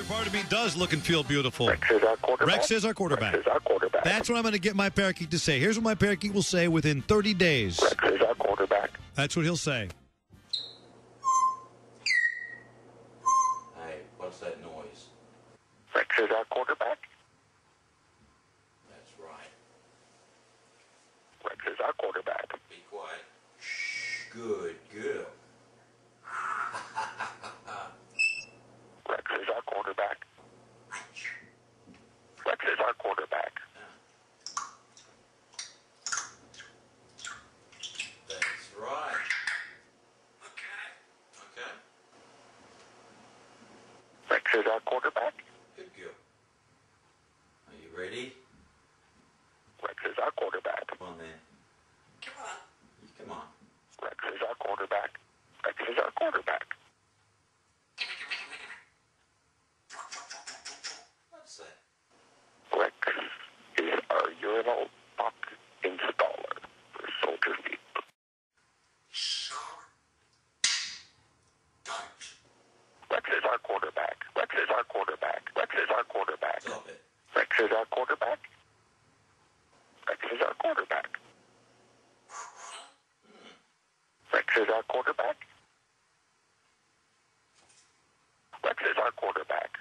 part of me does look and feel beautiful. Rex is our quarterback. Rex is our quarterback. Rex is our quarterback. That's what I'm going to get my parakeet to say. Here's what my parakeet will say within 30 days. Rex is our quarterback. That's what he'll say. Hey, what's that noise? Rex is our quarterback. That's right. Rex is our quarterback. Be quiet. Shh. Good girl. Rex is our quarterback. Rex is our quarterback. That's right. Okay. Rex is our quarterback. Good girl. Are you ready? Rex is our quarterback. Come on then. Come on. Come on. Rex is our quarterback. Rex is our quarterback. What's that? Rex is our urinal puck installer for soldier feet. Rex is our quarterback. Rex is our quarterback. Rex is our quarterback. Stop it. Rex is our quarterback. Rex is our quarterback. Rex is our quarterback. Rex is our quarterback.